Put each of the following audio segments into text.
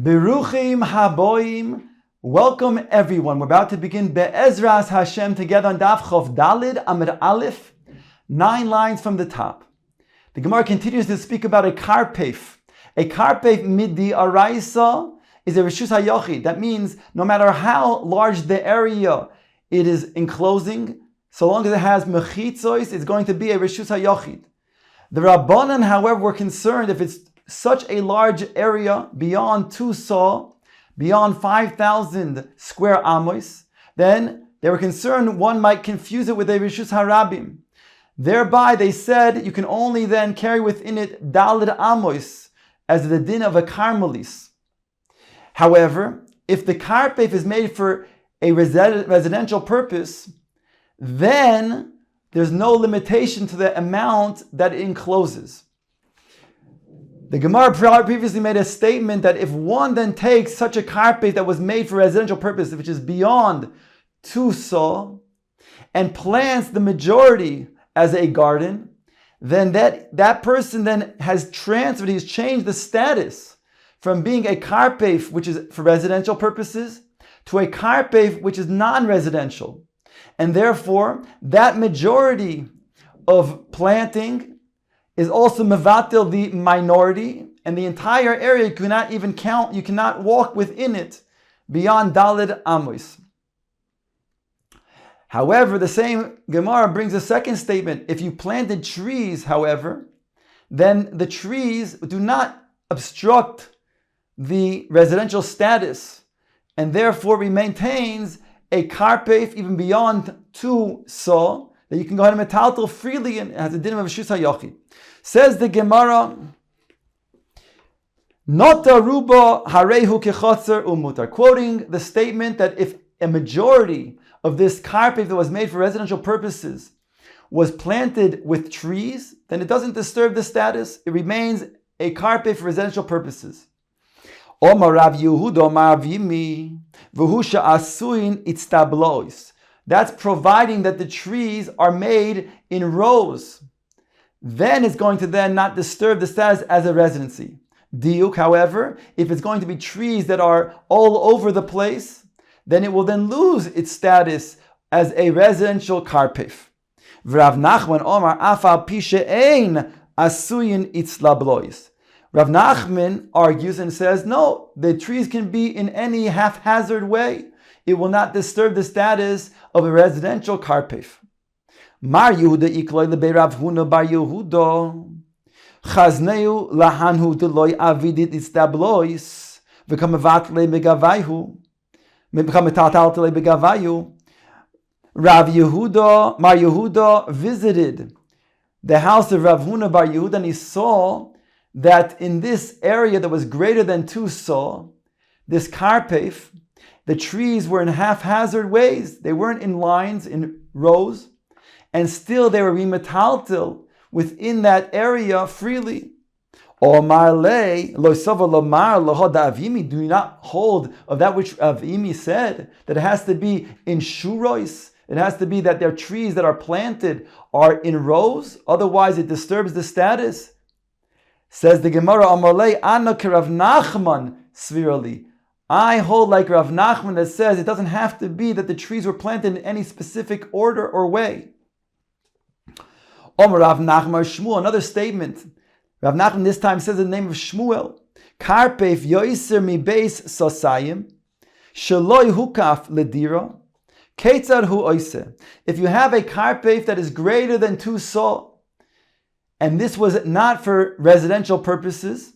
Beruchim haboim. Welcome everyone. We're about to begin Be'ezras Hashem together on Daf Chof Dalid Amud Aleph, 9 lines from the top. The Gemara continues to speak about a karpef. A karpef midi araisa is a reshus hayochid. That means no matter how large the area it is enclosing, so long as it has mechitzois, it's going to be a reshus hayochid. The Rabbanan, however, were concerned if it's such a large area beyond 2 saw, beyond 5,000 square amos, then they were concerned one might confuse it with a reshus harabim. Thereby, they said you can only then carry within it dalid amos as the din of a karmelis. However, if the karpef is made for a residential purpose, then there's no limitation to the amount that it encloses. The Gemara previously made a statement that if one then takes such a karpef that was made for residential purpose, which is beyond 2 saw, and plants the majority as a garden, then that person then has transferred, he's changed the status from being a karpef, which is for residential purposes, to a karpef which is non-residential. And therefore, that majority of planting is also mevatel the minority, and the entire area you cannot even count, you cannot walk within it beyond dalid amos. However, the same Gemara brings a second statement. If you planted trees, however, then the trees do not obstruct the residential status, and therefore it maintains a karpef even beyond 2 saw, that you can go ahead and metaltal freely and it has a din of reshus hayochid. Says the Gemara, Nota ruba harehu kechotzer umutar, quoting the statement that if a majority of this karpef that was made for residential purposes was planted with trees, then it doesn't disturb the status. It remains a karpef for residential purposes. Omar Rav Yehuda Omar Rav Yimi v'hu she'asuin itztablois. That's providing that the trees are made in rows. Then it's going to then not disturb the status as a residency. Diuk, however, if it's going to be trees that are all over the place, then it will then lose its status as a residential karpef. Rav Nachman Omar Afal Pishe Ein Asuyin Itzlablois. Rav Nachman argues and says, no, the trees can be in any haphazard way. It will not disturb the status of a residential karpef. Mar Yehuda ikloi lebe Rav Huna bar Yehuda chazneu lahanhu deloy avidit istablois v'kamavatle megavayu v'kamatataltele megavayu. Rav Yehuda, Mar Yehuda visited the house of Rav Huna bar Yehuda, and he saw that in this area that was greater than 2 saw, this karpef, the trees were in haphazard ways. They weren't in lines, in rows, and still they were metaltal within that area freely. Do not hold of that which Avimi said, that it has to be in shurois. It has to be that their trees that are planted are in rows, otherwise it disturbs the status. Says the Gemara, Amalei Anna Rav Nachman Svirali. I hold like Rav Nachman that says it doesn't have to be that the trees were planted in any specific order or way. Omer Rav Nachman Shmuel, another statement. Rav Nachman this time says the name of Shmuel. Karpef yoiser mi beis sosayim sheloi hukaf ledira ketzar hu oise. If you have a karpef that is greater than 2 saw, and this was not for residential purposes,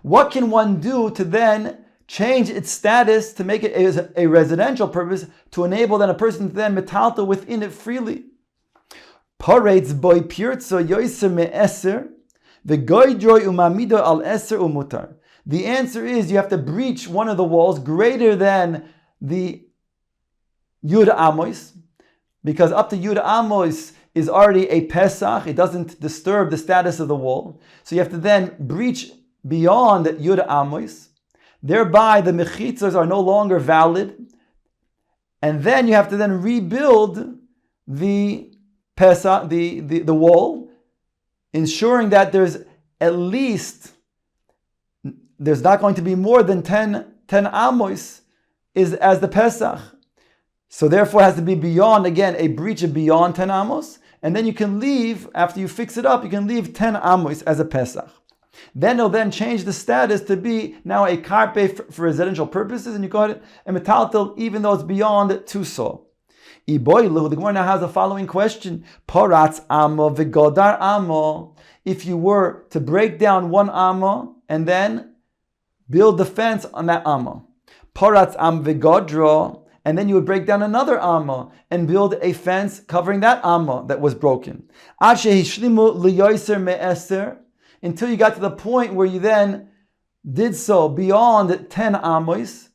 what can one do to then change its status to make it a residential purpose, to enable then a person to then metalta within it freely? Parades boy pirtzo yoiser me'eser v'goydroy umamido al eser umutar. The answer is you have to breach one of the walls greater than the Yud Amos, because up to Yud Amos is already a Pesach. It doesn't disturb the status of the wall. So you have to then breach beyond Yud Amos. Thereby the mechitzos are no longer valid. And then you have to then rebuild the Pesach, the wall, ensuring that there's at least there's not going to be more than 10 amos is as the Pesach. So therefore it has to be beyond, again, a breach of beyond 10 amos. And then you can leave, after you fix it up, you can leave 10 amos as a Pesach. Then it'll then change the status to be now a karpe for residential purposes, and you call it a metaltal, even though it's beyond 2 saw. The Gemara now has the following question. Paratz amo v'godar amo. If you were to break down 1 amo and then build the fence on that amo. Paratz am v'godro. And then you would break down another amma and build a fence covering that amma that was broken. Until you got to the point where you then did so beyond 10 amos,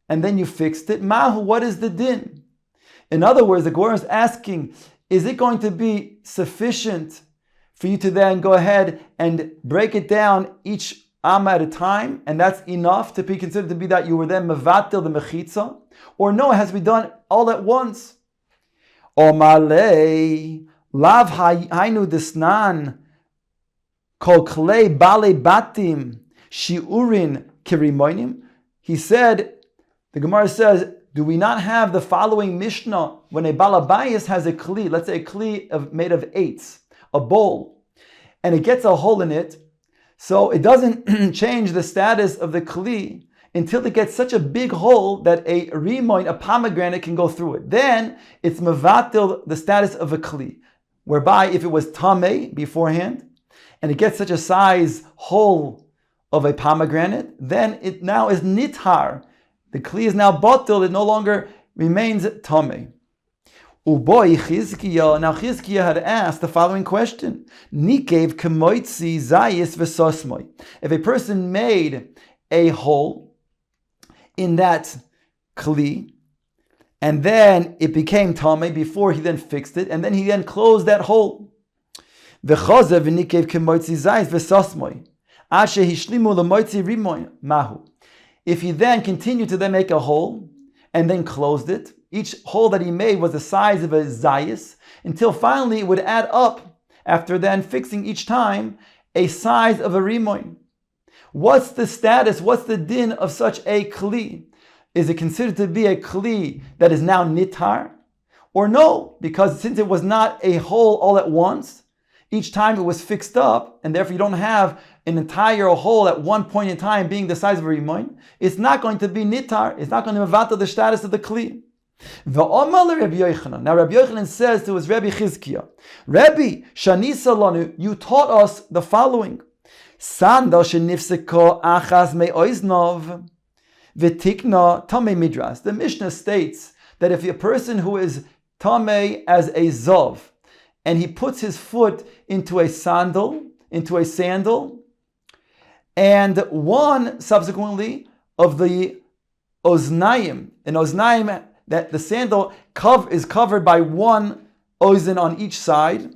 and then you fixed it. Mahu, what is the din? In other words, the Gemara is asking, is it going to be sufficient for you to then go ahead and break it down each amma at a time, and that's enough to be considered to be that you were then mevatel the mechitza? Or no, it has to be done all at once. Omalei lav hainu desnan kol klei bale batim shiurin kirimonim. He said, the Gemara says, do we not have the following Mishnah when a balabayas has a kli, let's say a kli made of 8s, a bowl, and it gets a hole in it, so it doesn't change the status of the kli until it gets such a big hole that a rimoin, a pomegranate, can go through it. Then it's mevatil, the status of a kli, whereby if it was tameh beforehand, and it gets such a size hole of a pomegranate, then it now is nithar. The kli is now batil, it no longer remains tameh. Uboy Chizkiya. Now Chizkiya had asked the following question: Nikev kemoitzi zayis v'sosmoy. If a person made a hole in that kli, and then it became tameh before he then fixed it, and then he then closed that hole. V'chozev v'nikev kemoitzi zayis v'sosmoy. Asher hishlimu lemoitzi rimoy mahu. If he then continued to then make a hole and then closed it, each hole that he made was the size of a zayis, until finally it would add up, after then fixing each time, a size of a rimoin. What's the status, what's the din of such a kli? Is it considered to be a kli that is now nitar? Or no, because since it was not a hole all at once, each time it was fixed up, and therefore you don't have an entire hole at one point in time being the size of a rimoin, it's not going to be nitar, it's not going to mevata the status of the kli. Now Rabbi Yochanan says to his Rebbe Chizkiya, Rebbe, Shanisa lanu, you taught us the following. Sandal shenifseko achas me'oiznov v'tikna tamei midras. The Mishnah states that if a person who is tamei as a zov, and he puts his foot into a sandal, and one subsequently of the oznayim, an oznayim, that the sandal is covered by one ozen on each side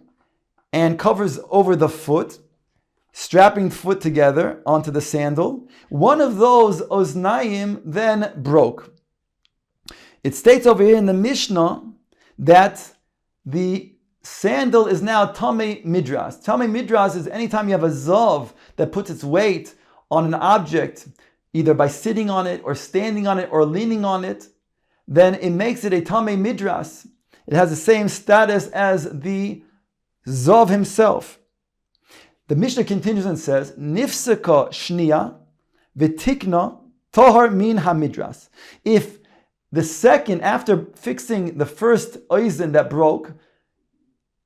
and covers over the foot, strapping the foot together onto the sandal. One of those oznayim then broke. It states over here in the Mishnah that the sandal is now tamei midras. Tamei midras is anytime you have a zav that puts its weight on an object, either by sitting on it or standing on it or leaning on it, then it makes it a tamei midras. It has the same status as the zav himself. The Mishnah continues and says, Nifseka shniya v'tikna tohar min hamidras. If the second, after fixing the first oizen that broke,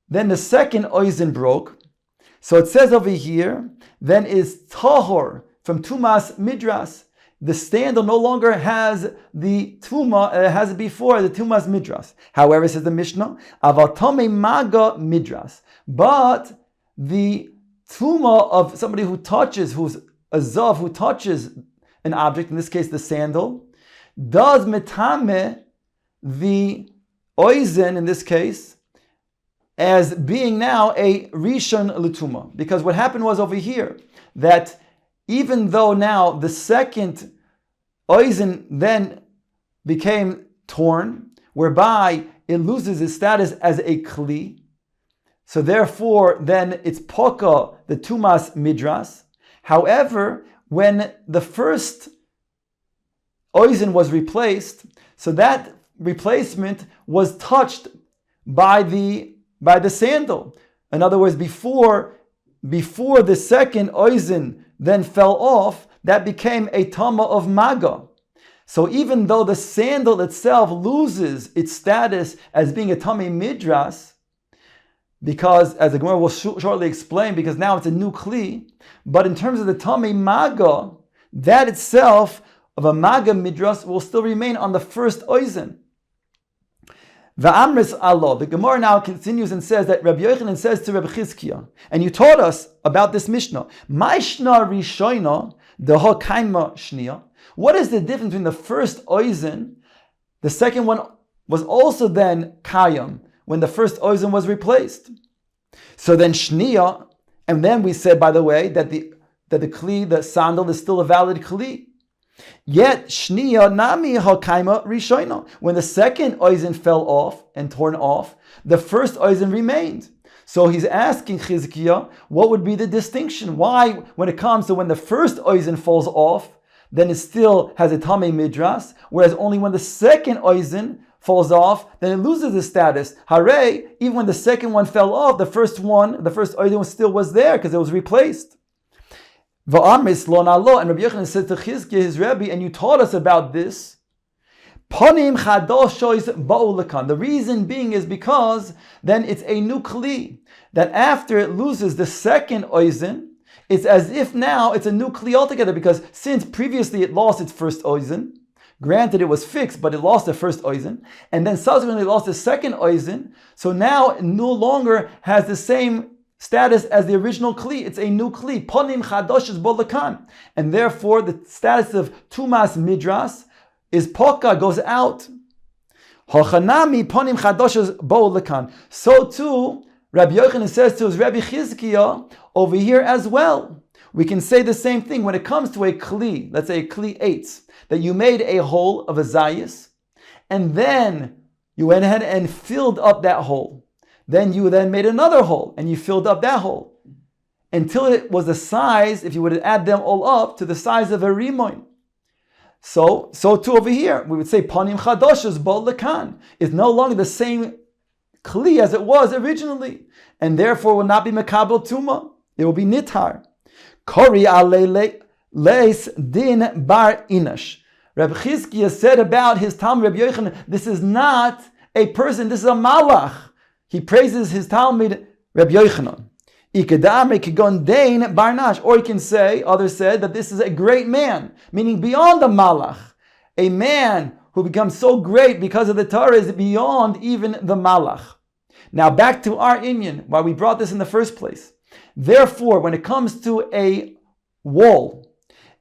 then the second oizen broke, so it says over here, then is tahor from tumas midras. The sandal no longer has the tuma, has before the tumas midras. However, says the Mishnah, aval tamei maga midras. But the tuma of somebody who touches, who's a zav, who touches an object, in this case the sandal, does metame the oizen, in this case, as being now a rishon l'tuma. Because what happened was over here, that even though now the second oizen then became torn, whereby it loses its status as a kli, so therefore then it's poka, the tumas midras. However, when the first oizen was replaced, so that replacement was touched by the sandal. In other words, before the second oizen then fell off, that became a tama of maga. So even though the sandal itself loses its status as being a tame midras, because, as the Gemara will shortly explain, because now it's a new kli, but in terms of the tame maga, that itself of a maga midras will still remain on the first oizen. Va'amris Allah. The Gemara now continues and says that Rabbi Yochanan says to Rabbi Chizkiah, and you taught us about this Mishnah, Ma'ishna Rishoina deha kaima shniya. What is the difference between the first oizen? The second one was also then kayam when the first oizen was replaced. So then shniya, and then we said, by the way, that the kli, the sandal, is still a valid kli. Yet shniya nami hakaima rishoina. When the second oizen fell off and torn off, the first oizen remained. So he's asking Chizkiah, what would be the distinction? Why, when it comes to when the first oizen falls off, then it still has a tamei midras, whereas only when the second oizen falls off, then it loses its status. Hare, even when the second one fell off, the first oizen still was there because it was replaced. Va'amis lo nalo, and Rabbi Yochanan said to Chizkiah, his Rebbe, and you taught us about this. Panim chadoshois ba'ulakan. The reason being is because then it's a new kli, that after it loses the second oizen, it's as if now it's a new kli altogether, because since previously it lost its first oizen, granted it was fixed, but it lost the first oizen, and then subsequently it lost the second oizen, so now it no longer has the same status as the original kli. It's a new kli. Ponim chadoshes bolakan. And therefore the status of tumas midras is poka, goes out. Hochanami ponim chadoshes bolakan. So too, Rabbi Yochanan says to his Rabbi Chizkiah over here as well. We can say the same thing when it comes to a kli, let's say a kli 8, that you made a hole of a zayis, and then you went ahead and filled up that hole. Then you made another hole, and you filled up that hole, until it was the size, if you would add them all up, to the size of a rimoin. So too over here, we would say, Panim chadoshes bol lekan, is no longer the same kli as it was originally, and therefore will not be mekabel tuma. It will be nitar. Kori ale leis din bar inash. Rabbi Chizkiah said about his Talmud Rabbi Yochanan, this is not a person, this is a malach. He praises his Talmud Rabbi Yochanan. Or he can say, others said, that this is a great man, meaning beyond the malach. A man who becomes so great because of the Torah is beyond even the malach. Now back to our inyan, why we brought this in the first place. Therefore, when it comes to a wall,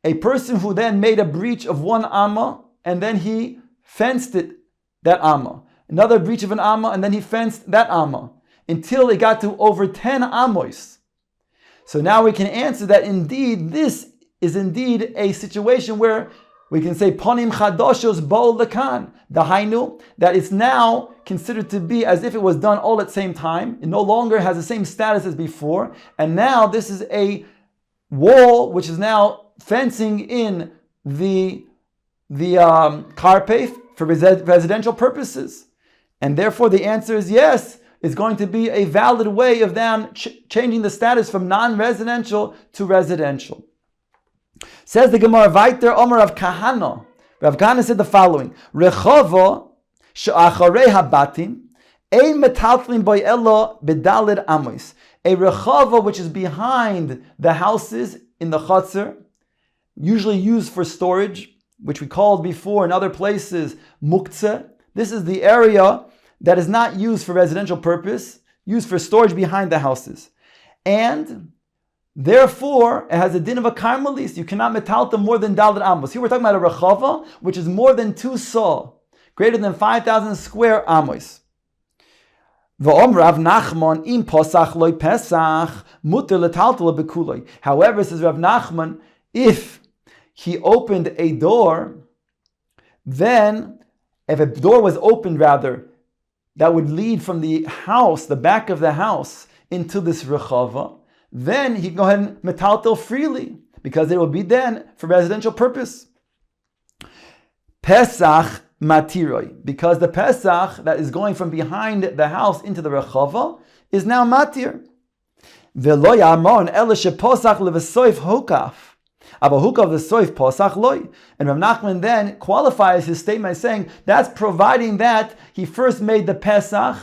a person who then made a breach of one amma, and then he fenced that amma. Another breach of an amma, and then he fenced that amma, until it got to over 10 amos. So now we can answer that indeed, this is indeed a situation where we can say, Ponim chadoshos bo lekan, the hainu, that it's now considered to be as if it was done all at the same time. It no longer has the same status as before. And now this is a wall which is now fencing in the karpef for residential purposes. And therefore the answer is yes, it's going to be a valid way of them changing the status from non-residential to residential. Says the Gemara, Vaiter Omer of Kahana. Rav Kahana said the following: Rechova she'acharei habatim ein metaltlin boy elo bedalid amos. A rechova which is behind the houses in the chutzner, usually used for storage, which we called before in other places muktzeh. This is the area that is not used for residential purpose, used for storage behind the houses, and therefore, it has a din of a karmelis. You cannot metalta more than daled amos. Here we're talking about a rechava, which is more than 2 saw, greater than 5,000 square amos. However, says Rav Nachman, if he opened a door, then, if a door was opened rather, that would lead from the house, the back of the house, into this rechava, then he can go ahead and metaltel freely. because it will be then for residential purpose. Pesach matiroi, because the Pesach that is going from behind the house into the rechava is now matir. V'lo ya'amon ela sheposach levesoif hukaf. Abahukav v'soif posach loy. And Rav Nachman then qualifies his statement by saying that's providing that he first made the Pesach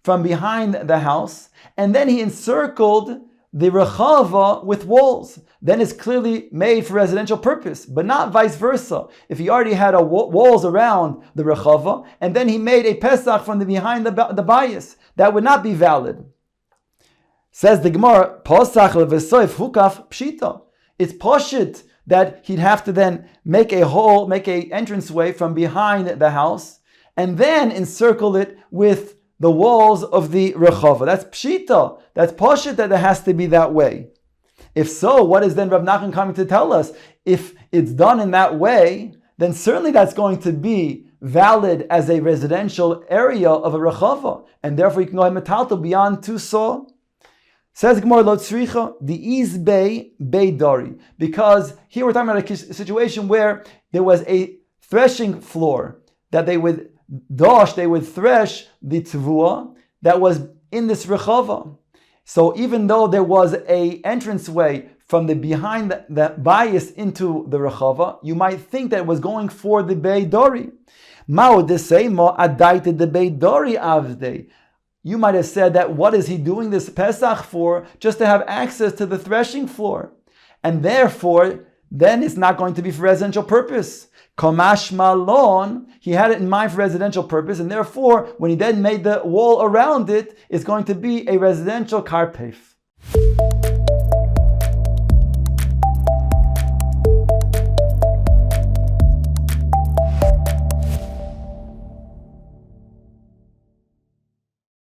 from behind the house, and then he encircled the rechava with walls. Then it's clearly made for residential purpose, but not vice versa. If he already had walls around the rechava, and then he made a Pesach from the behind the bayis, that would not be valid. Says the Gemara, Posach levesoif hukaf pshita. It's poshit that he'd have to then make a entranceway from behind the house, and then encircle it with the walls of the rechava. That's pshita. That's poshit that it has to be that way. If so, what is then Rav Nachman coming to tell us? If it's done in that way, then certainly that's going to be valid as a residential area of a rechava, and therefore you can go metaltal beyond 2 saw. Says Gemara Lo Tzricha, the is bay dori, because here we're talking about a situation where there was a threshing floor that they would thresh the tvua that was in this rechava. So even though there was a entranceway from the behind the bayis into the rechava, you might think that it was going for the bay dori. Mao deseimo adaite the bay dori avdei. You might have said that what is he doing this Pesach for? Just to have access to the threshing floor. And therefore, then it's not going to be for residential purpose. Komash malon, he had it in mind for residential purpose, and therefore, when he then made the wall around it, it's going to be a residential karpef.